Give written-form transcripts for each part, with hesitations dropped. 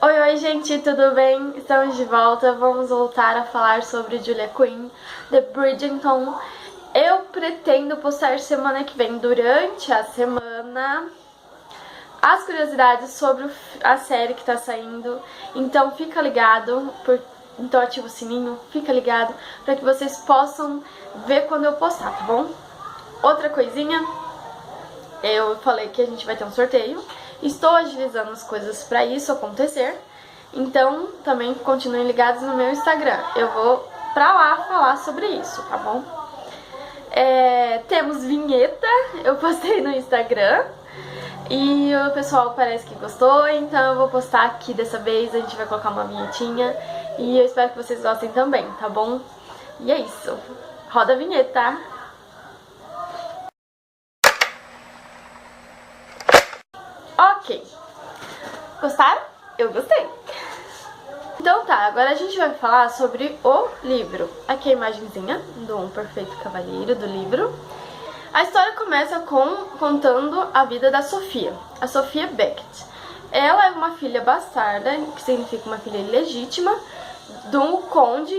Oi, oi gente, tudo bem? Estamos de volta, vamos voltar a falar sobre Julia Quinn, The Bridgerton. Eu pretendo postar semana que vem, durante a semana, as curiosidades sobre a série que tá saindo. Então fica ligado, então ativa o sininho, fica ligado, para que vocês possam ver quando eu postar, tá bom? Outra coisinha, eu falei que a gente vai ter um sorteio. Estou agilizando as coisas para isso acontecer. Então, também continuem ligados no meu Instagram. Eu vou pra lá falar sobre isso, tá bom? Temos vinheta, eu postei no Instagram. E o pessoal parece que gostou, então eu vou postar aqui dessa vez. A gente vai colocar uma vinhetinha. E eu espero que vocês gostem também, tá bom? E é isso. Roda a vinheta. Ok. Gostaram? Eu gostei. Então tá, agora a gente vai falar sobre o livro. Aqui a imagenzinha do Um Perfeito Cavalheiro, do livro. A história começa contando a vida da Sofia, a Sofia Beckett. Ela é uma filha bastarda, que significa uma filha ilegítima, do conde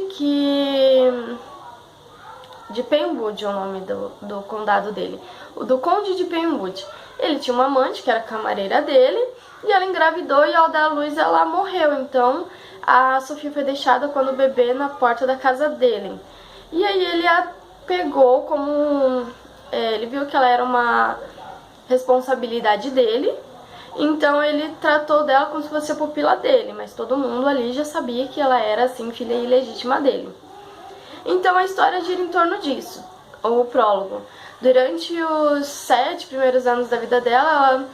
de Penwood, é o nome do condado dele. Do conde de Penwood. Ele tinha uma amante, que era a camareira dele, e ela engravidou e ao dar à luz ela morreu. Então a Sofia foi deixada quando o bebê na porta da casa dele. E aí ele a pegou como... ele viu que ela era uma responsabilidade dele, então ele tratou dela como se fosse a pupila dele, mas todo mundo ali já sabia que ela era, assim, filha ilegítima dele. Então a história gira em torno disso, o prólogo. Durante os 7 primeiros anos da vida dela, ela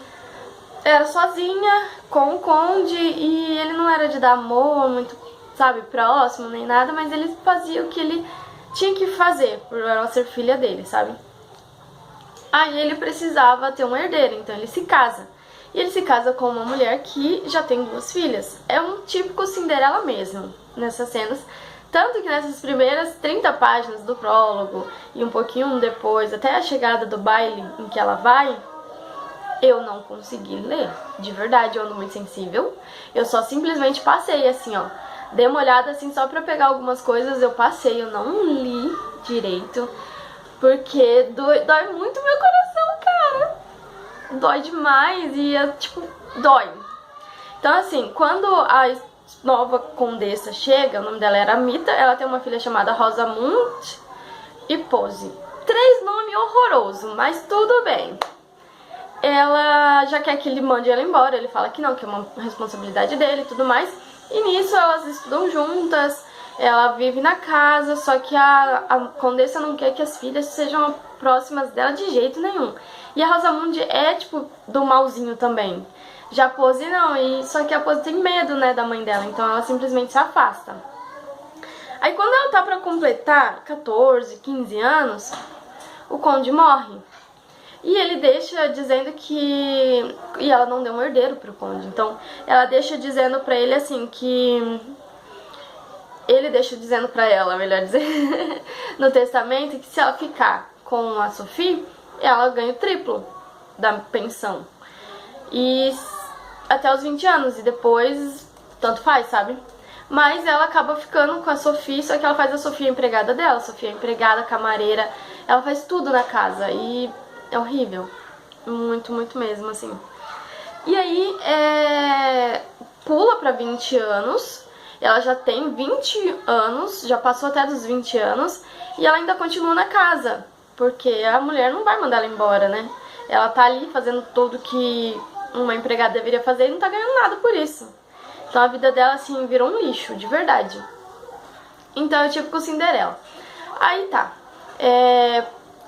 era sozinha com o conde e ele não era de dar amor muito, sabe, próximo nem nada, mas ele fazia o que ele tinha que fazer por ela ser filha dele, sabe? Aí ele precisava ter um herdeiro, então ele se casa. E ele se casa com uma mulher que já tem 2 filhas. É um típico Cinderela mesmo, nessas cenas. Tanto que nessas primeiras 30 páginas do prólogo e um pouquinho depois, até a chegada do baile em que ela vai, eu não consegui ler. De verdade, eu ando muito sensível. Eu só simplesmente passei assim, ó. Dei uma olhada assim só pra pegar algumas coisas, eu passei, eu não li direito. Porque dói muito meu coração, cara. Dói demais e, tipo, dói. Então, assim, quando a nova condessa chega, o nome dela era Mita, ela tem uma filha chamada Rosamund e Pose. 3 nomes horrorosos, mas tudo bem. Ela já quer que ele mande ela embora, ele fala que não, que é uma responsabilidade dele e tudo mais. E nisso elas estudam juntas, ela vive na casa, só que a condessa não quer que as filhas sejam próximas dela de jeito nenhum. E a Rosamund é, tipo, do malzinho também. Já a Pose não, só que a Pose tem medo, né, da mãe dela, então ela simplesmente se afasta. Aí quando ela tá pra completar 14, 15 anos, o conde morre. E ele deixa dizendo que... E ela não deu um herdeiro pro conde, então ela deixa dizendo pra ele assim que... Ele deixa dizendo pra ela, melhor dizer, no testamento, que se ela ficar com a Sophie, ela ganha o triplo da pensão. E até os 20 anos, e depois, tanto faz, sabe? Mas ela acaba ficando com a Sophie, só que ela faz a Sophie a empregada dela. A Sophie é empregada, camareira, ela faz tudo na casa, e é horrível. Muito, muito mesmo, assim. E aí, pula pra 20 anos... Ela já tem 20 anos, já passou até dos 20 anos, e ela ainda continua na casa, porque a mulher não vai mandar ela embora, né? Ela tá ali fazendo tudo que uma empregada deveria fazer e não tá ganhando nada por isso. Então a vida dela, assim, virou um lixo, de verdade. Então é tipo Cinderela. Aí tá.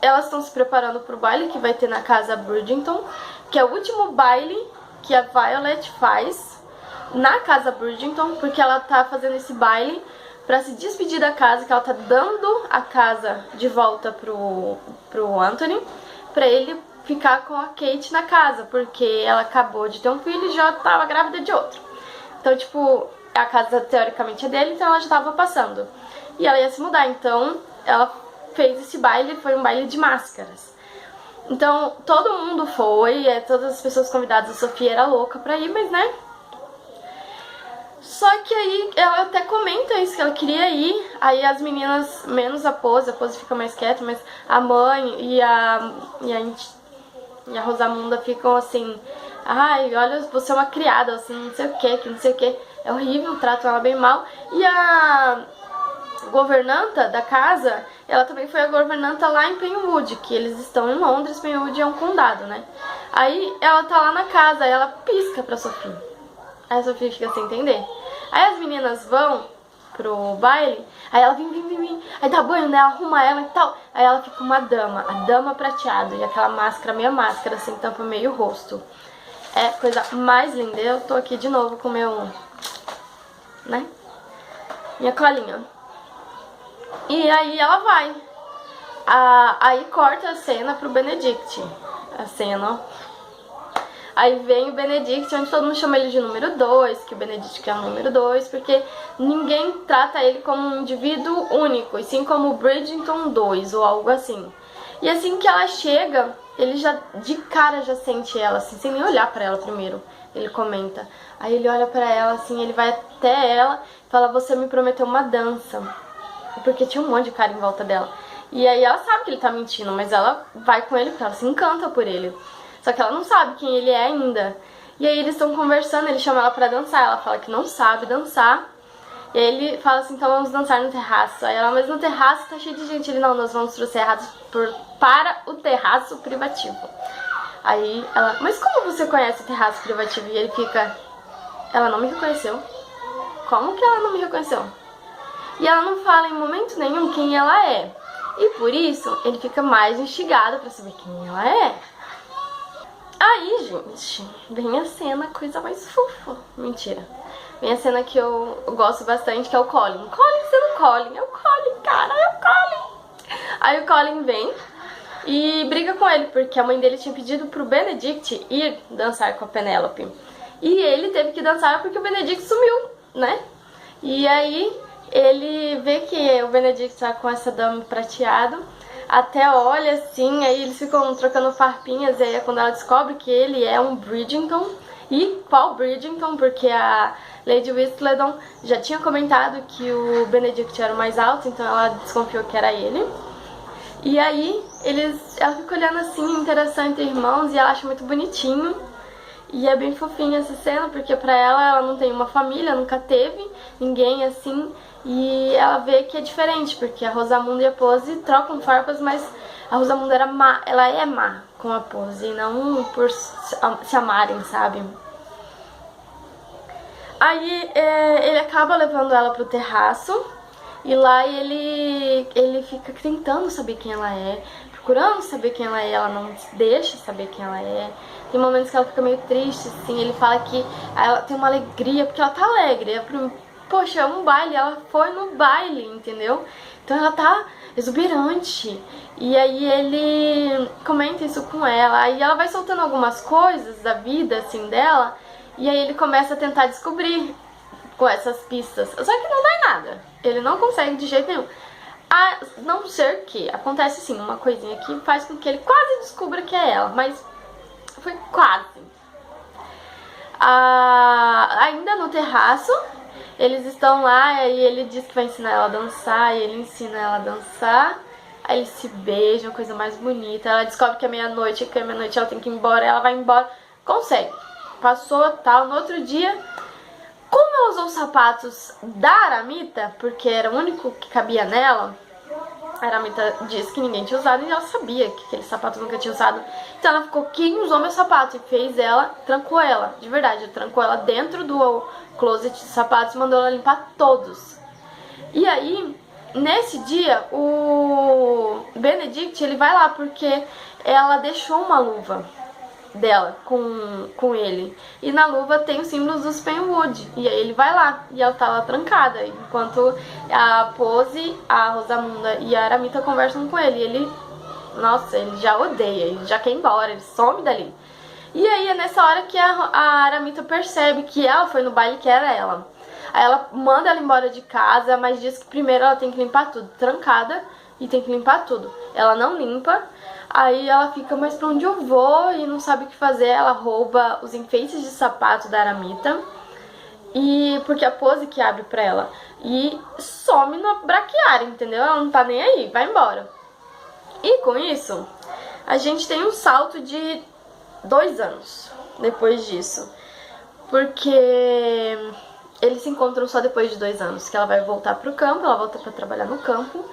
Elas estão se preparando pro baile que vai ter na casa Bridgerton, que é o último baile que a Violet faz na casa Bridgerton, porque ela tá fazendo esse baile pra se despedir da casa, que ela tá dando a casa de volta pro Anthony, pra ele ficar com a Kate na casa, porque ela acabou de ter um filho e já tava grávida de outro. Então, tipo, a casa teoricamente é dele, então ela já tava passando. E ela ia se mudar, então ela fez esse baile, foi um baile de máscaras. Então, todo mundo foi, todas as pessoas convidadas, a Sofia era louca pra ir, mas, né... Só que aí ela até comenta isso, que ela queria ir. Aí as meninas, menos a Pose fica mais quieta, mas a mãe e a Rosamunda ficam assim: ai, olha, você é uma criada, assim, não sei o que não sei o que. É horrível, tratam ela bem mal. E a governanta da casa, ela também foi a governanta lá em Penwood, que eles estão em Londres. Penwood é um condado, né? Aí ela tá lá na casa, aí ela pisca pra Sophie. Aí a Sophie fica sem entender. Aí as meninas vão pro baile, aí ela vem, aí dá banho nela, arruma ela e tal. Aí ela fica uma dama, a dama prateada, e aquela máscara, meia máscara, assim, tampa meio o rosto. É coisa mais linda. Eu tô aqui de novo com meu, né, minha colinha. E aí ela vai. Aí corta a cena pro Benedict. A cena, ó. Aí vem o Benedict, onde todo mundo chama ele de número 2, que o Benedict que é o número 2, porque ninguém trata ele como um indivíduo único, e sim como Bridgerton 2, ou algo assim. E assim que ela chega, ele já, de cara, já sente ela, assim, sem nem olhar pra ela primeiro. Ele comenta. Aí ele olha pra ela, assim, ele vai até ela e fala: você me prometeu uma dança. Porque tinha um monte de cara em volta dela. E aí ela sabe que ele tá mentindo, mas ela vai com ele porque ela se encanta por ele. Só que ela não sabe quem ele é ainda. E aí eles estão conversando, ele chama ela pra dançar. Ela fala que não sabe dançar. E aí ele fala assim: então vamos dançar no terraço. Aí ela: mas no terraço tá cheio de gente. Ele: não, nós vamos pro terraço para o terraço privativo. Aí ela: mas como você conhece o terraço privativo? E ele fica: ela não me reconheceu. Como que ela não me reconheceu? E ela não fala em momento nenhum quem ela é. E por isso ele fica mais instigado pra saber quem ela é. Aí, gente, vem a cena, coisa mais fofa. Mentira. Vem a cena que eu gosto bastante, que é o Colin. Colin sendo Colin. É o Colin, cara, é o Colin. Aí o Colin vem e briga com ele, porque a mãe dele tinha pedido pro Benedict ir dançar com a Penélope. E ele teve que dançar porque o Benedict sumiu, né? E aí ele vê que o Benedict tá com essa dama prateada, até olha assim, aí eles ficam trocando farpinhas, e aí é quando ela descobre que ele é um Bridgerton. E qual Bridgerton? Porque a Lady Whistledown já tinha comentado que o Benedict era o mais alto, então ela desconfiou que era ele. E aí ela fica olhando assim, interação entre irmãos, e ela acha muito bonitinho. E é bem fofinha essa cena, porque pra ela não tem uma família, nunca teve ninguém assim. E ela vê que é diferente, porque a Rosamunda e a Pose trocam farpas, mas a Rosamunda era má, ela é má com a Pose, não por se amarem, sabe? Aí ele acaba levando ela pro terraço, e lá ele fica tentando saber quem ela é, procurando saber quem ela não deixa saber quem ela é. Tem momentos que ela fica meio triste, assim, ele fala que ela tem uma alegria, porque ela tá alegre, poxa, é um baile, ela foi no baile, entendeu? Então ela tá exuberante. E aí ele comenta isso com ela, aí ela vai soltando algumas coisas da vida, assim, dela, e aí ele começa a tentar descobrir com essas pistas. Só que não dá em nada, ele não consegue de jeito nenhum. A não ser que acontece, sim, uma coisinha que faz com que ele quase descubra que é ela, mas foi quase. Ainda no terraço, eles estão lá, e ele diz que vai ensinar ela a dançar, e ele ensina ela a dançar. Aí eles se beijam, coisa mais bonita. Ela descobre que é meia-noite, ela tem que ir embora, ela vai embora. Consegue. Passou, tal. No outro dia, como ela usou os sapatos da Aramita, porque era o único que cabia nela, a Aramita disse que ninguém tinha usado, e ela sabia que aquele sapato nunca tinha usado. Então ela ficou: quem usou meu sapato? E fez ela, trancou ela, de verdade, trancou ela dentro do closet de sapatos e mandou ela limpar todos. E aí, nesse dia, o Benedict, ele vai lá porque ela deixou uma luva dela com ele, e na luva tem os símbolos dos Penwood, e aí ele vai lá, e ela tá lá trancada, enquanto a Pose, a Rosamunda e a Aramita conversam com ele, e ele, nossa, ele já odeia, ele já quer ir embora, ele some dali. E aí é nessa hora que a Aramita percebe que ela foi no baile, que era ela. Aí ela manda ela embora de casa, mas diz que primeiro ela tem que limpar tudo, trancada, e tem que limpar tudo. Ela não limpa. Aí ela fica: mas pra onde eu vou? E não sabe o que fazer. Ela rouba os enfeites de sapato da Aramita E porque a Pose que abre pra ela. E some na braquiária, entendeu? Ela não tá nem aí, vai embora. E com isso, a gente tem um salto de 2 anos depois disso. Porque eles se encontram só depois de 2 anos, que ela vai voltar pro campo, ela volta pra trabalhar no campo.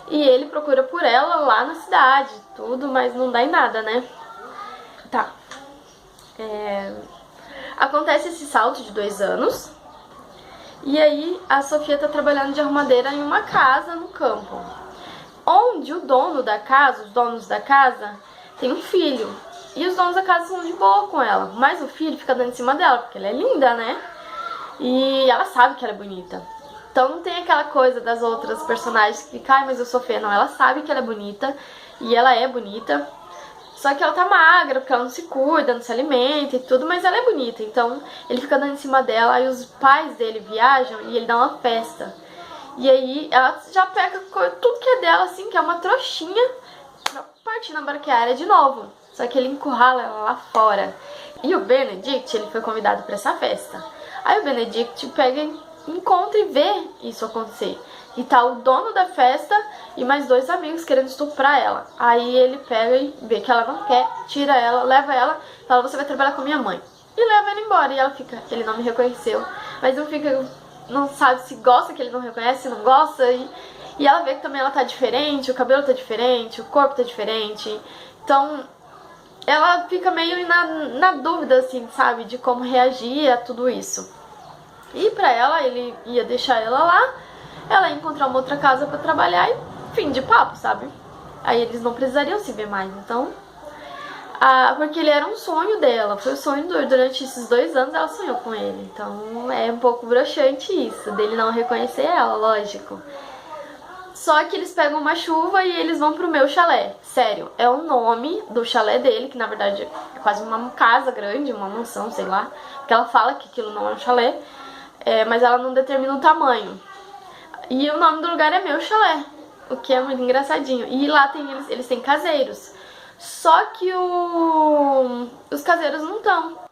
E ele procura por ela lá na cidade, tudo, mas não dá em nada, né? Tá. Acontece esse salto de 2 anos. E aí a Sofia tá trabalhando de arrumadeira em uma casa no campo. Onde o dono da casa, os donos da casa, tem um filho. E os donos da casa são de boa com ela. Mas o filho fica dando em cima dela, porque ela é linda, né? E ela sabe que ela é bonita. Então não tem aquela coisa das outras personagens que ficam, ai, mas eu sou feia. Não, ela sabe que ela é bonita. E ela é bonita. Só que ela tá magra, porque ela não se cuida, não se alimenta e tudo, mas ela é bonita. Então ele fica dando em cima dela, aí os pais dele viajam e ele dá uma festa. E aí ela já pega tudo que é dela, assim, que é uma trouxinha, pra partir na braquiária de novo. Só que ele encurrala ela lá fora. E o Benedict, ele foi convidado pra essa festa. Aí o Benedict pega, encontra e vê isso acontecer. E tá o dono da festa e mais 2 amigos querendo estuprar ela. Aí ele pega e vê que ela não quer, tira ela, leva ela, fala, você vai trabalhar com minha mãe. E leva ela embora. E ela fica, ele não me reconheceu. Mas não fica, não sabe se gosta que ele não reconhece, se não gosta. E ela vê que também ela tá diferente, o cabelo tá diferente, o corpo tá diferente. Então ela fica meio na dúvida, assim, sabe, de como reagir a tudo isso. E pra ela, ele ia deixar ela lá, ela ia encontrar uma outra casa pra trabalhar e fim de papo, sabe? Aí eles não precisariam se ver mais, então... porque ele era um sonho dela, foi o sonho durante esses 2 anos ela sonhou com ele. Então é um pouco broxante isso, dele não reconhecer ela, lógico. Só que eles pegam uma chuva e eles vão pro meu chalé. Sério, é o nome do chalé dele, que na verdade é quase uma casa grande, uma mansão, sei lá. Porque ela fala que aquilo não é um chalé, mas ela não determina o tamanho. E o nome do lugar é meu chalé, o que é muito engraçadinho. E lá eles têm caseiros. Só que os caseiros não estão.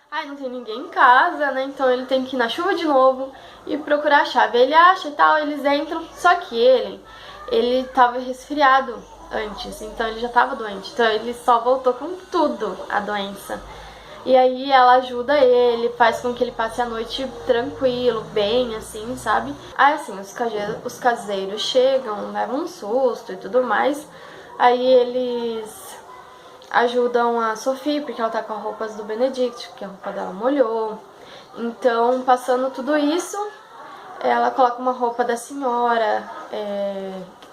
Ai, não tem ninguém em casa, né? Então ele tem que ir na chuva de novo e procurar a chave. Ele acha e tal, eles entram. Só que ele tava resfriado antes, então ele já tava doente. Então ele só voltou com tudo, a doença. E aí ela ajuda ele, faz com que ele passe a noite tranquilo, bem, assim, sabe? Aí assim, os caseiros chegam, levam um susto e tudo mais. Aí eles ajudam a Sophie, porque ela tá com as roupas do Benedict, porque a roupa dela molhou. Então, passando tudo isso, ela coloca uma roupa da senhora,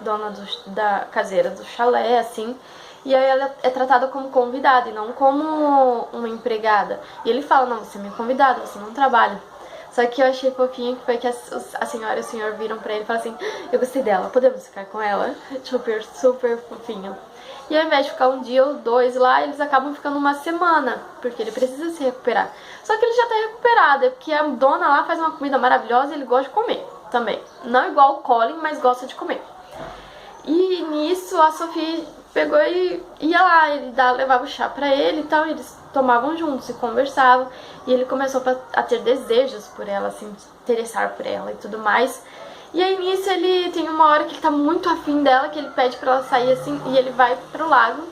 dona da caseira do chalé, assim. E aí ela é tratada como convidada e não como uma empregada. E ele fala, não, você é minha convidada, você não trabalha. Só que eu achei fofinho que foi que a senhora e o senhor viram pra ele e falaram assim, eu gostei dela, podemos ficar com ela? Super, super fofinho. E ao invés de ficar 1 dia ou 2 lá, eles acabam ficando 1 semana, porque ele precisa se recuperar. Só que ele já tá recuperado, é porque a dona lá faz uma comida maravilhosa e ele gosta de comer também. Não igual o Colin, mas gosta de comer. E nisso a Sophie pegou e ia lá, ele levava o chá pra ele e tal, e eles tomavam juntos e conversavam. E ele começou a ter desejos por ela, assim, se interessar por ela e tudo mais. E aí nisso ele tem uma hora que ele tá muito afim dela, que ele pede pra ela sair assim, e ele vai pro lago.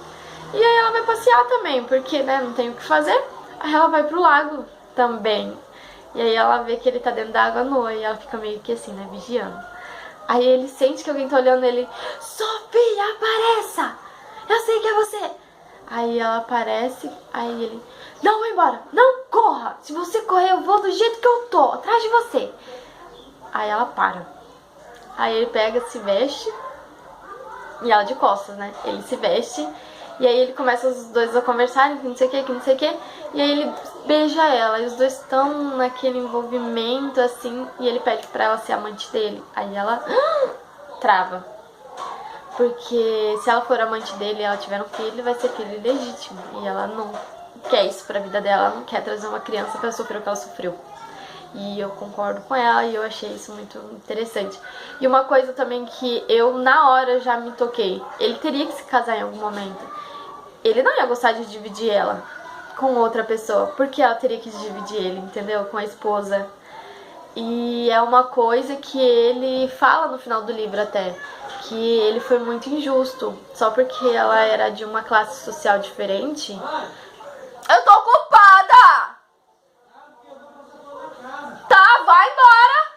E aí ela vai passear também, porque, né, não tem o que fazer. Aí ela vai pro lago também. E aí ela vê que ele tá dentro da água nua, e ela fica meio que assim, né, vigiando. Aí ele sente que alguém tá olhando ele, Sofia, apareça! Eu sei que é você! Aí ela aparece, aí ele, não vai embora, não corra! Se você correr eu vou do jeito que eu tô, atrás de você. Aí ela para. Aí ele pega, se veste, e ela de costas, né? Ele se veste, e aí ele começa os dois a conversarem, que não sei o que, e aí ele beija ela, e os dois estão naquele envolvimento, assim, e ele pede pra ela ser amante dele. Aí ela trava. Porque se ela for amante dele e ela tiver um filho, vai ser filho ilegítimo. E ela não quer isso pra vida dela, ela não quer trazer uma criança pra sofrer o que ela sofreu. E eu concordo com ela e eu achei isso muito interessante. E uma coisa também que eu, na hora, já me toquei. Ele teria que se casar em algum momento. Ele não ia gostar de dividir ela com outra pessoa. Porque ela teria que dividir ele, entendeu? Com a esposa. E é uma coisa que ele fala no final do livro até, que ele foi muito injusto, só porque ela era de uma classe social diferente. Eu tô ocupada! Tá, vai embora!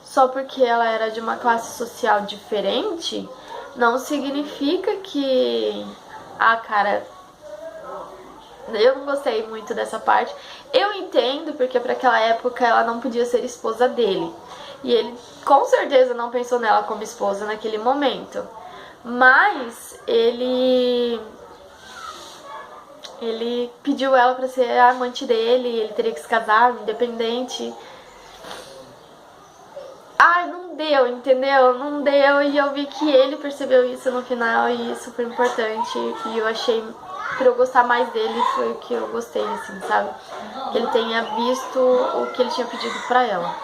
Só porque ela era de uma classe social diferente, não significa que... Ah, cara, eu não gostei muito dessa parte. Eu entendo, porque para aquela época ela não podia ser esposa dele. E ele com certeza não pensou nela como esposa naquele momento. Mas ele pediu ela para ser a amante dele, ele teria que se casar, independente. Ai, não deu, entendeu? Não deu, e eu vi que ele percebeu isso no final, e isso foi importante, e eu achei, pra eu gostar mais dele, foi o que eu gostei, assim, sabe? Que ele tenha visto o que ele tinha pedido pra ela.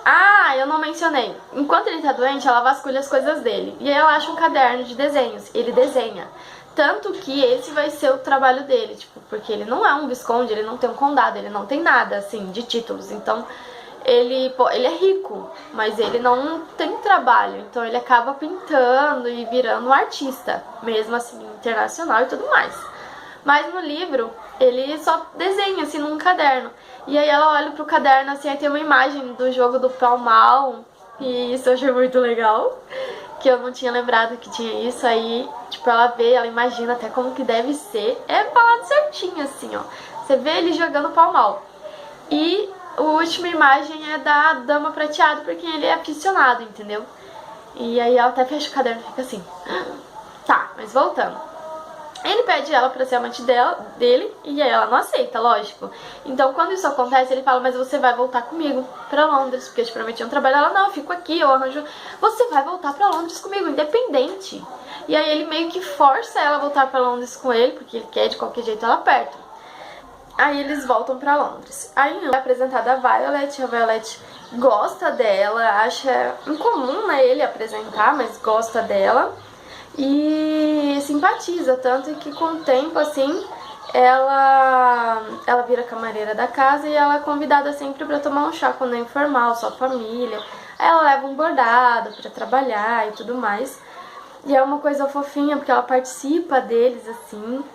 Ah, eu não mencionei. Enquanto ele tá doente, ela vasculha as coisas dele, e aí ela acha um caderno de desenhos, ele desenha. Tanto que esse vai ser o trabalho dele, tipo, porque ele não é um visconde, ele não tem um condado, ele não tem nada, assim, de títulos, então... Ele é rico, mas ele não tem trabalho, então ele acaba pintando e virando um artista, mesmo assim, internacional e tudo mais. Mas no livro, ele só desenha, assim, num caderno. E aí ela olha pro caderno, assim, aí tem uma imagem do jogo do pau mal, e isso eu achei muito legal, que eu não tinha lembrado que tinha isso. Aí, tipo, ela vê, ela imagina até como que deve ser. É falado certinho, assim, ó. Você vê ele jogando pau mal. E... a última imagem é da dama prateada, porque ele é aficionado, entendeu? E aí ela até fecha o caderno e fica assim. Tá, mas voltando. Ele pede ela pra ser amante dele, e aí ela não aceita, lógico. Então quando isso acontece, ele fala, mas você vai voltar comigo pra Londres, porque eu te prometi um trabalho. Ela, não, eu fico aqui, eu arranjo... Você vai voltar pra Londres comigo, independente. E aí ele meio que força ela a voltar pra Londres com ele, porque ele quer de qualquer jeito ela perto. Aí eles voltam pra Londres. Aí é apresentada a Violet gosta dela, acha incomum, né, ele apresentar, mas gosta dela. E simpatiza, tanto que com o tempo, assim, ela vira camareira da casa e ela é convidada sempre pra tomar um chá quando é informal, só família. Aí ela leva um bordado pra trabalhar e tudo mais. E é uma coisa fofinha, porque ela participa deles, assim...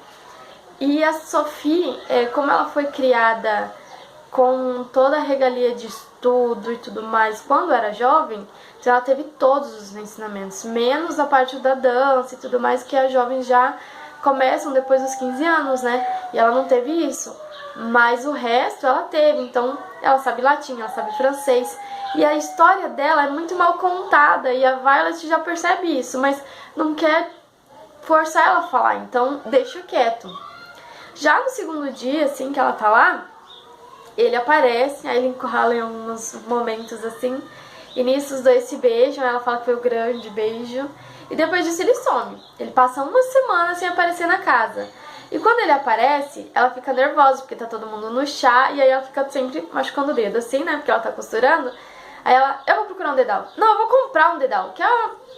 E a Sophie, como ela foi criada com toda a regalia de estudo e tudo mais quando era jovem, então ela teve todos os ensinamentos, menos a parte da dança e tudo mais, que as jovens já começam depois dos 15 anos, né? E ela não teve isso, mas o resto ela teve, então ela sabe latim, ela sabe francês, e a história dela é muito mal contada, e a Violet já percebe isso, mas não quer forçar ela a falar, então deixa quieto. Já no segundo dia, assim, que ela tá lá, ele aparece, aí ele encurrala em uns momentos, assim, e nisso os dois se beijam, ela fala que foi o grande beijo, e depois disso ele some. Ele passa uma semana sem aparecer na casa. E quando ele aparece, ela fica nervosa, porque tá todo mundo no chá, e aí ela fica sempre machucando o dedo, assim, né, porque ela tá costurando. Aí ela, eu vou procurar um dedal. Não, eu vou comprar um dedal, que é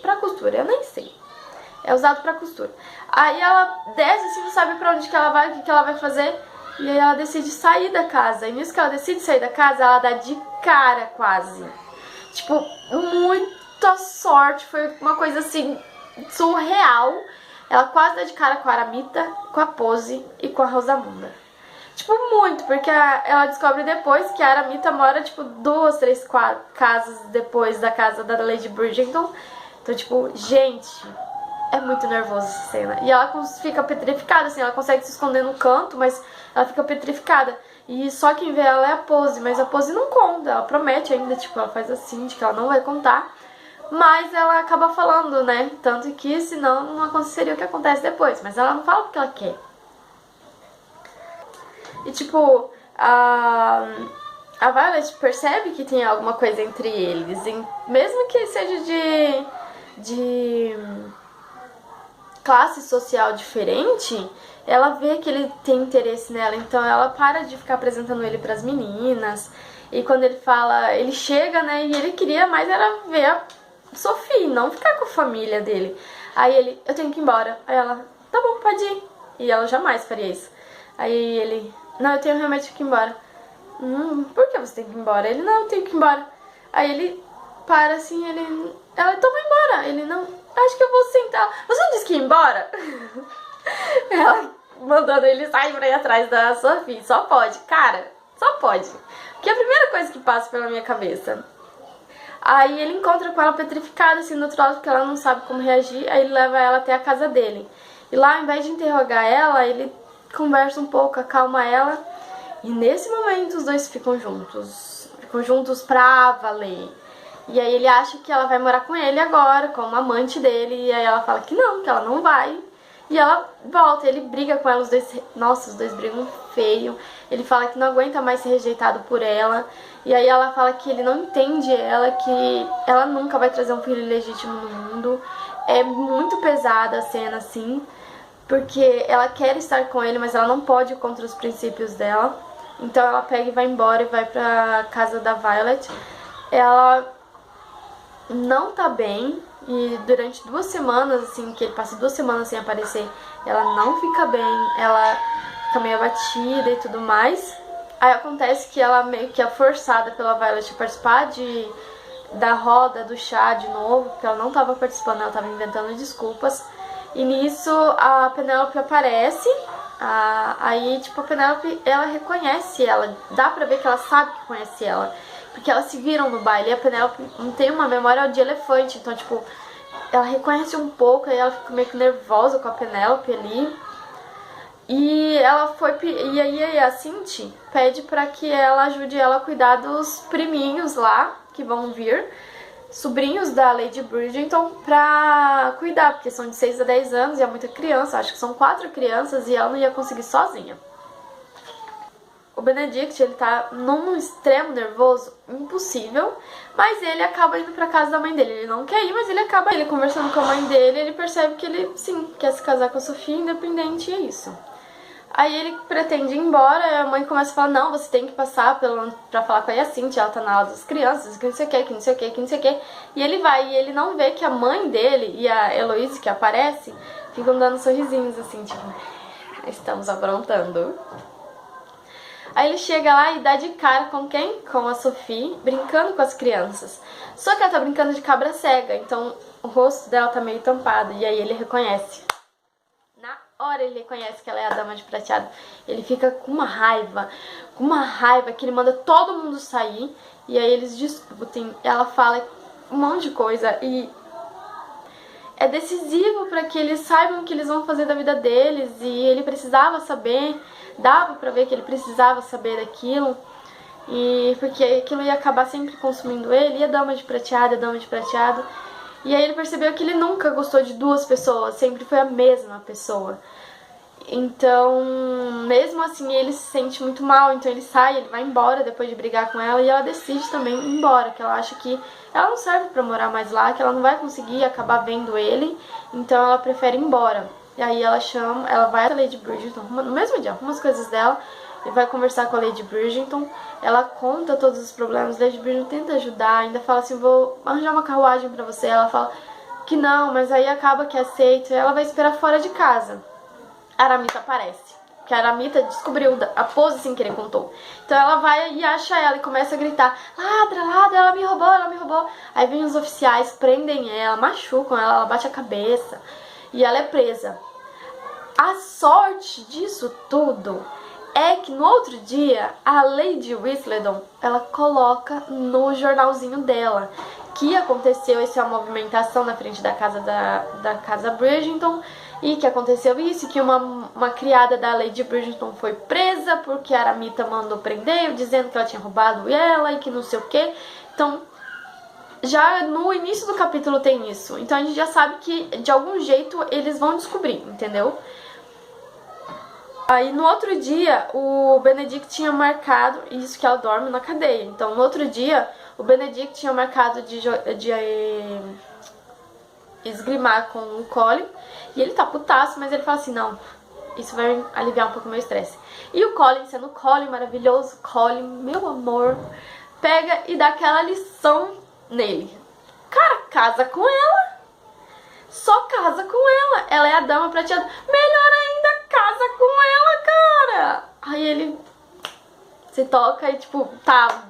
pra costura, eu nem sei. É usado pra costura. Aí ela desce assim, não sabe pra onde que ela vai, o que ela vai fazer. E aí ela decide sair da casa. E nisso que ela decide sair da casa, ela dá de cara quase. Tipo, muita sorte. Foi uma coisa assim, surreal. Ela quase dá de cara com a Aramita, com a Pose e com a Rosamunda. Tipo, muito, porque ela descobre depois que a Aramita mora, tipo, 2, 3 casas depois da casa da Lady Bridgerton. Então, tipo, gente... É muito nervosa essa cena. E ela fica petrificada, assim, ela consegue se esconder no canto, mas ela fica petrificada. E só quem vê ela é a Pose, mas a Pose não conta, ela promete ainda, tipo, ela faz assim, de que ela não vai contar. Mas ela acaba falando, né? Tanto que senão não aconteceria o que acontece depois. Mas ela não fala porque ela quer. E tipo, a Violet percebe que tem alguma coisa entre eles. Mesmo que seja de classe social diferente, ela vê que ele tem interesse nela, então ela para de ficar apresentando ele pras meninas. E quando ele fala, ele chega, né, e ele queria mais era ver a Sophie, não ficar com a família dele. Aí ele, eu tenho que ir embora. Aí ela, tá bom, pode ir. E ela jamais faria isso. Aí ele, Não, eu tenho realmente que ir embora. Por que você tem que ir embora? Ele, não, eu tenho que ir embora. Aí ele para assim, ela, então vai embora. Ele, não, acho que eu vou sentar. Você não disse que ia embora? Ela mandando ele sair pra ir atrás da Sophie. Só pode, cara, só pode. Porque é a primeira coisa que passa pela minha cabeça. Aí ele encontra com ela petrificada, assim, do outro lado, porque ela não sabe como reagir. Aí ele leva ela até a casa dele. E lá, ao invés de interrogar ela, ele conversa um pouco, acalma ela. E nesse momento os dois ficam juntos. Ficam juntos pra valer. E aí ele acha que ela vai morar com ele agora, como amante dele. E aí ela fala que ela não vai. E ela volta, ele briga com ela, os dois. Nossa, os dois brigam feio. Ele fala que não aguenta mais ser rejeitado por ela. E aí ela fala que ele não entende ela, que ela nunca vai trazer um filho legítimo no mundo. É muito pesada a cena, assim, porque ela quer estar com ele, mas ela não pode contra os princípios dela. Então ela pega e vai embora e vai pra casa da Violet. Ela não tá bem, e durante 2 semanas, assim, que ele passa 2 semanas sem aparecer, ela não fica bem, ela fica meio abatida e tudo mais. Aí acontece que ela meio que é forçada pela Violet a participar da roda do chá de novo, porque ela não tava participando, ela tava inventando desculpas. E nisso a Penélope aparece. Aí, tipo, a Penélope, ela reconhece ela, dá pra ver que ela sabe que conhece ela, porque elas se viram no baile. E a Penélope não tem uma memória de elefante, então, tipo, ela reconhece um pouco, aí ela fica meio que nervosa com a Penélope ali. E aí a Cinti pede pra que ela ajude ela a cuidar dos priminhos lá, que vão vir, sobrinhos da Lady Bridgerton, pra cuidar, porque são de 6 a 10 anos e é muita criança, acho que são 4 crianças e ela não ia conseguir sozinha. O Benedict, ele tá num extremo nervoso impossível, mas ele acaba indo pra casa da mãe dele. Ele não quer ir, mas ele conversando com a mãe dele, ele percebe que ele, sim, quer se casar com a Sophie, independente, e é isso. Aí ele pretende ir embora, e a mãe começa a falar, não, você tem que passar pra falar com a Hyacinthe, ela tá na aula das crianças, que não sei o que, que não sei o que, que não sei o que. E ele vai, e ele não vê que a mãe dele e a Heloise, que aparece, ficam dando sorrisinhos, assim, tipo, estamos aprontando. Aí ele chega lá e dá de cara com quem? Com a Sophie, brincando com as crianças. Só que ela tá brincando de cabra cega, então o rosto dela tá meio tampado, e aí ele reconhece. Na hora ele reconhece que ela é a Dama de Prateado. Ele fica com uma raiva que ele manda todo mundo sair, e aí eles discutem, ela fala um monte de coisa, e é decisivo para que eles saibam o que eles vão fazer da vida deles, e ele precisava saber, dava pra ver que ele precisava saber daquilo, e porque aquilo ia acabar sempre consumindo ele, e a Dama de Prateado, e aí ele percebeu que ele nunca gostou de 2 pessoas, sempre foi a mesma pessoa. Então, mesmo assim, ele se sente muito mal, então ele sai, ele vai embora depois de brigar com ela, e ela decide também ir embora, que ela acha que ela não serve pra morar mais lá, que ela não vai conseguir acabar vendo ele, então ela prefere ir embora. E aí ela vai até a Lady Bridgerton, no mesmo dia, arruma as coisas dela, e vai conversar com a Lady Bridgerton, ela conta todos os problemas, a Lady Bridgerton tenta ajudar, ainda fala assim, vou arranjar uma carruagem pra você, ela fala que não, mas aí acaba que aceita, e ela vai esperar fora de casa. A Aramita aparece, porque a Aramita descobriu a pose assim que ele contou. Então ela vai e acha ela e começa a gritar, ladra, ladra, ela me roubou. Aí vem os oficiais, prendem ela, machucam ela, ela bate a cabeça e ela é presa. A sorte disso tudo é que no outro dia a Lady Whistledown, ela coloca no jornalzinho dela que aconteceu essa movimentação na frente da casa Bridgerton, e que aconteceu isso, que uma criada da Lady Bridgerton foi presa porque a Aramita mandou prender, dizendo que ela tinha roubado ela e que não sei o que. Então, já no início do capítulo tem isso. Então a gente já sabe que de algum jeito eles vão descobrir, entendeu? Aí no outro dia o Benedict tinha marcado, isso que ela dorme na cadeia. Então no outro dia o Benedict tinha marcado de esgrimar com o Colin, e ele tá putaço, mas ele fala assim, não, isso vai aliviar um pouco o meu estresse. E o Colin, sendo o Colin maravilhoso, Colin, meu amor, pega e dá aquela lição nele. Cara, casa com ela. Só casa com ela. Ela é a Dama Prateada. Melhor ainda, casa com ela, cara. Aí ele se toca e tipo, tá,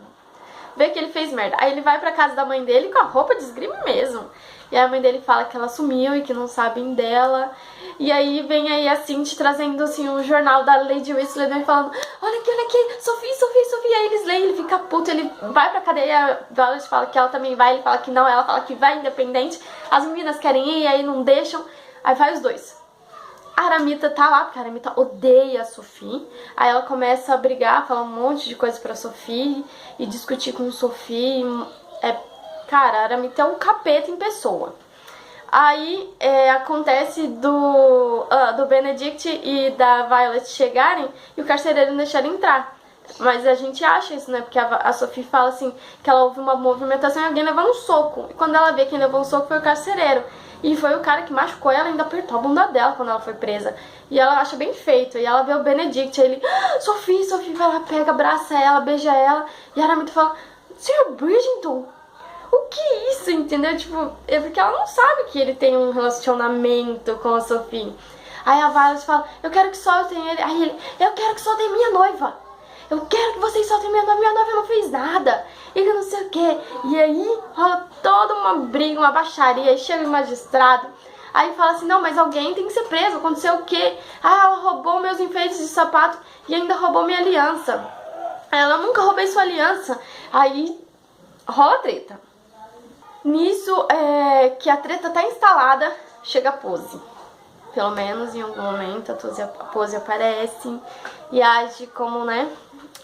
vê que ele fez merda. Aí ele vai pra casa da mãe dele com a roupa de esgrima mesmo. E a mãe dele fala que ela sumiu e que não sabem dela. E aí vem aí a Cindy trazendo assim o jornal da Lady Whistler e falando: olha aqui, Sophie, Sophie, Sophie. Aí eles leem, ele fica puto, ele vai pra cadeia. A Violet fala que ela também vai, ele fala que não, ela fala que vai independente. As meninas querem ir, aí não deixam. Aí vai os dois. A Aramita tá lá, porque a Aramita odeia a Sophie. Aí ela começa a brigar, falar um monte de coisa pra Sophie e discutir com Sophie. Cara, a Aramita é um capeta em pessoa. Aí acontece do Benedict e da Violet chegarem e o carcereiro não deixar ele entrar. Mas a gente acha isso, né? Porque a Sophie fala assim, que ela ouve uma movimentação e alguém levou um soco. E quando ela vê quem levou um soco foi o carcereiro. E foi o cara que machucou ela e ainda apertou a bunda dela quando ela foi presa. E ela acha bem feito. E ela vê o Benedict, aí ele... Sophie, vai lá, pega, abraça ela, beija ela. E a Aramita fala... Sr. Bridgerton, o que é isso, entendeu? Tipo, é porque ela não sabe que ele tem um relacionamento com a Sophie. Aí a Violet fala... Eu quero que soltem ele. Aí ele... Eu quero que soltem minha noiva. Eu quero que vocês soltem minha noiva não fez nada. E que não sei o que. E aí rola toda uma briga, uma baixaria. Aí chega o magistrado. Aí fala assim, não, mas alguém tem que ser preso. Aconteceu o quê? Ah, ela roubou meus enfeites de sapato e ainda roubou minha aliança. Ela nunca roubei sua aliança. Aí rola treta. Nisso, que a treta tá instalada, chega a Pose. Pelo menos em algum momento a Pose aparece e age como, né,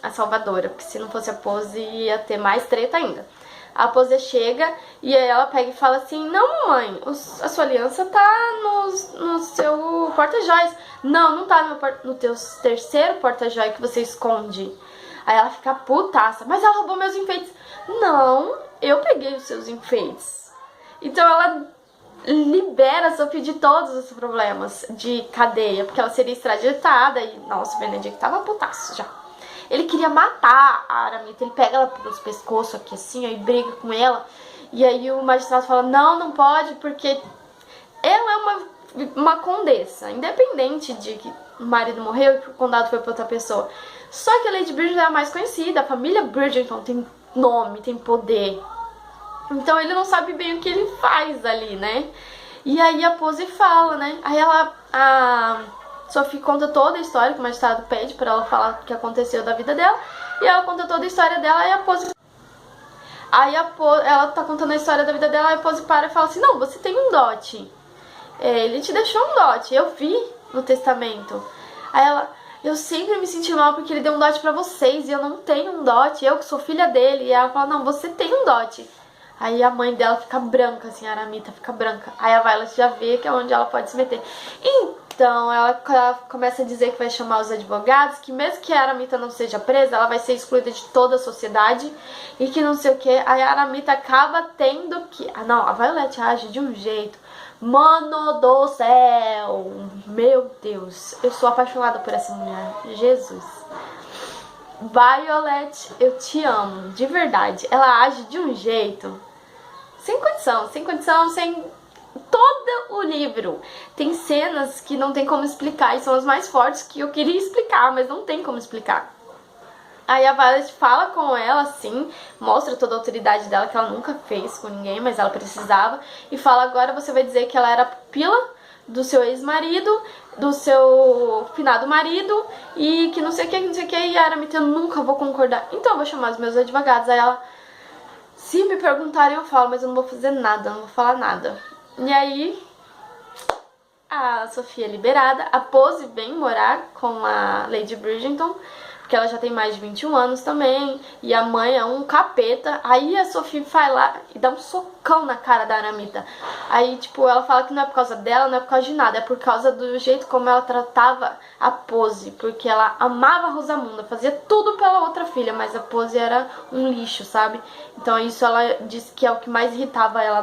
a salvadora. Porque se não fosse a Pose ia ter mais treta ainda. A Pose chega e aí ela pega e fala assim, não, mamãe, a sua aliança tá no seu porta-joias. Não, não tá no teu terceiro porta-joia que você esconde. Aí ela fica putaça, mas ela roubou meus enfeites. Não, eu peguei os seus enfeites. Então ela libera a Sophie de todos os problemas de cadeia, porque ela seria extraditada e, nossa, o Benedict tava putaço já. Ele queria matar a Aramita, ele pega ela pelos pescoços aqui assim, aí briga com ela. E aí o magistrado fala, não pode, porque ela é uma condessa, independente de que o marido morreu e que o condado foi pra outra pessoa. Só que a Lady Bridgerton é a mais conhecida, a família Bridgerton tem nome, tem poder. Então ele não sabe bem o que ele faz ali, né? E aí a Pose fala, né? Aí a Sophie conta toda a história que o magistrado pede pra ela falar o que aconteceu da vida dela. E ela conta toda a história dela e a Pose... ela tá contando a história da vida dela e a Pose para e fala assim, não, você tem um dote. Ele te deixou um dote, eu vi no testamento. Aí ela... Eu sempre me senti mal porque ele deu um dote pra vocês e eu não tenho um dote, eu que sou filha dele. E ela fala, não, você tem um dote. Aí a mãe dela fica branca, assim, a Aramita fica branca. Aí a Violet já vê que é onde ela pode se meter. Então ela começa a dizer que vai chamar os advogados, que mesmo que a Aramita não seja presa, ela vai ser excluída de toda a sociedade e que não sei o que. Aí a Aramita acaba tendo que... Ah, não, a Violet age de um jeito... Mano do céu! Meu Deus, eu sou apaixonada por essa mulher. Jesus. Violet, eu te amo, de verdade. Ela age de um jeito sem condição, sem todo o livro. Tem cenas que não tem como explicar e são as mais fortes que eu queria explicar, mas não tem como explicar. Aí a Violet fala com ela, assim, mostra toda a autoridade dela, que ela nunca fez com ninguém, mas ela precisava. E fala, agora você vai dizer que ela era pupila do seu ex-marido, do seu finado marido, e que não sei o que, não sei o que. E a Aramita, eu nunca vou concordar. Então eu vou chamar os meus advogados. Aí ela, se me perguntarem eu falo, mas eu não vou fazer nada, não vou falar nada. E aí... a Sophie é liberada, a Pose vem morar com a Lady Bridgerton, porque ela já tem mais de 21 anos também, e a mãe é um capeta. Aí a Sophie vai lá e dá um socão na cara da Aramita. Aí, tipo, ela fala que não é por causa dela, não é por causa de nada, é por causa do jeito como ela tratava a Pose, porque ela amava a Rosamunda, fazia tudo pela outra filha, mas a Pose era um lixo, sabe? Então isso ela disse que é o que mais irritava ela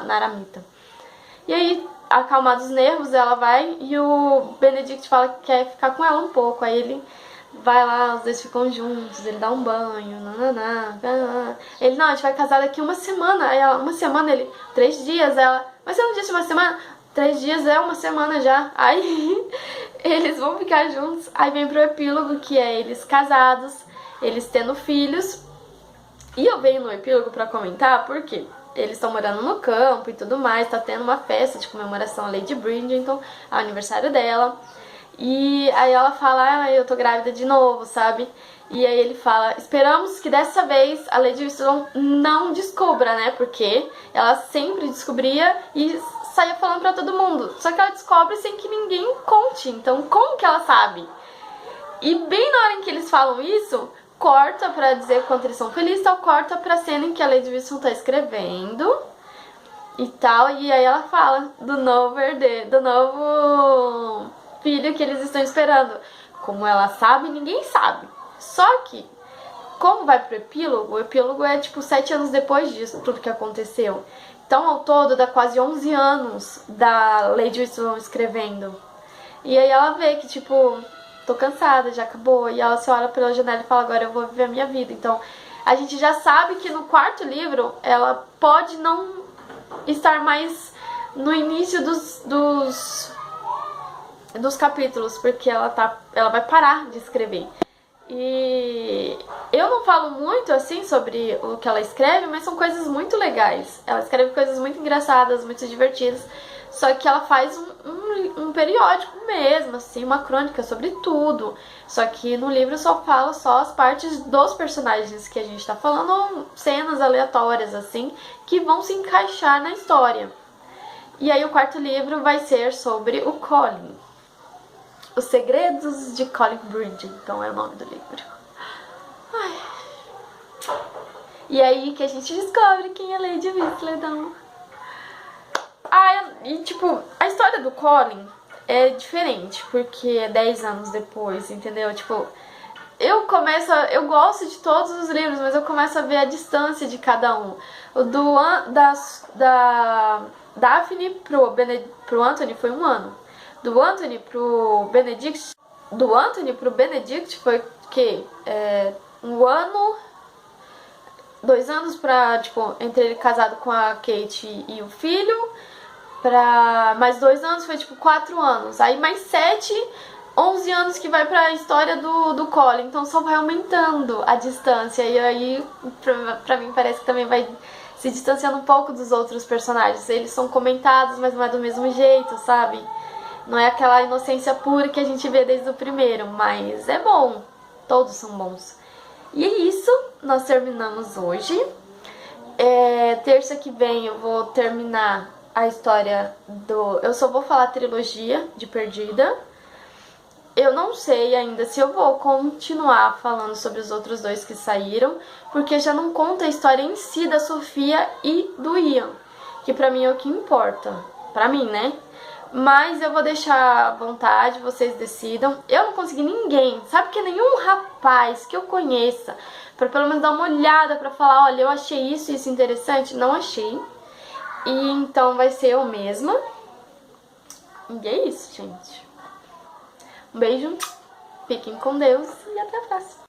na Aramita. E aí, acalmados os nervos, ela vai e o Benedict fala que quer ficar com ela um pouco. Aí ele vai lá, os dois ficam juntos, ele dá um banho, nananá. Ele, não, a gente vai casar daqui uma semana. Aí ela, uma semana, ele, 3 dias. Ela, mas você não disse uma semana? 3 dias é uma semana já. Aí eles vão ficar juntos. Aí vem pro epílogo, que é eles casados, eles tendo filhos. E eu venho no epílogo pra comentar porque eles estão morando no campo e tudo mais. Tá tendo uma festa de comemoração à Lady Bridgerton, ao aniversário dela. E aí ela fala, ah, eu tô grávida de novo, sabe? E aí ele fala, esperamos que dessa vez a Lady Whistledown não descubra, né? Porque ela sempre descobria e saía falando pra todo mundo. Só que ela descobre sem que ninguém conte. Então como que ela sabe? E bem na hora em que eles falam isso, corta pra dizer quanto eles são felizes, tal, corta pra cena em que a Lady Whistledown tá escrevendo e tal. E aí ela fala do novo herdeiro, do novo filho que eles estão esperando. Como ela sabe, ninguém sabe. Só que, como vai pro epílogo, o epílogo é tipo 7 anos depois disso, tudo que aconteceu. Então, ao todo, dá quase 11 anos da Lady Whistledown escrevendo. E aí ela vê que, tipo, tô cansada, já acabou. E ela se olha pela janela e fala, agora eu vou viver a minha vida. Então, a gente já sabe que no 4º livro, ela pode não estar mais no início dos capítulos, porque ela vai parar de escrever. E eu não falo muito assim sobre o que ela escreve, mas são coisas muito legais. Ela escreve coisas muito engraçadas, muito divertidas. Só que ela faz um periódico mesmo, assim, uma crônica sobre tudo. Só que no livro só fala só as partes dos personagens que a gente tá falando, cenas aleatórias, assim, que vão se encaixar na história. E aí o 4º livro vai ser sobre o Colin. Os Segredos de Colin Bridgerton é o nome do livro. Ai. E aí que a gente descobre quem é Lady Whistledown. E tipo, a história do Colin é diferente, porque é 10 anos depois, entendeu? Tipo, eu gosto de todos os livros, mas eu começo a ver a distância de cada um. O da Daphne pro Anthony foi 1 ano. Do Anthony pro Benedict foi o quê? 1 ano, 2 anos pra, tipo, entre ele casado com a Kate e o filho, pra mais 2 anos foi, tipo, 4 anos. Aí mais 7, 11 anos que vai pra história do Colin. Então só vai aumentando a distância. E aí, pra mim, parece que também vai se distanciando um pouco dos outros personagens. Eles são comentados, mas não é do mesmo jeito, sabe? Não é aquela inocência pura que a gente vê desde o primeiro, mas é bom. Todos são bons. E é isso, nós terminamos hoje. Terça que vem eu vou terminar a história do... Eu só vou falar a trilogia de Perdida. Eu não sei ainda se eu vou continuar falando sobre os outros 2 que saíram, porque já não conta a história em si da Sofia e do Ian, que pra mim é o que importa. Pra mim, né? Mas eu vou deixar à vontade, vocês decidam. Eu não consegui ninguém, sabe que nenhum rapaz que eu conheça, pra pelo menos dar uma olhada, pra falar, olha, eu achei isso interessante. Não achei. E então vai ser eu mesma. E é isso, gente. Um beijo, fiquem com Deus e até a próxima.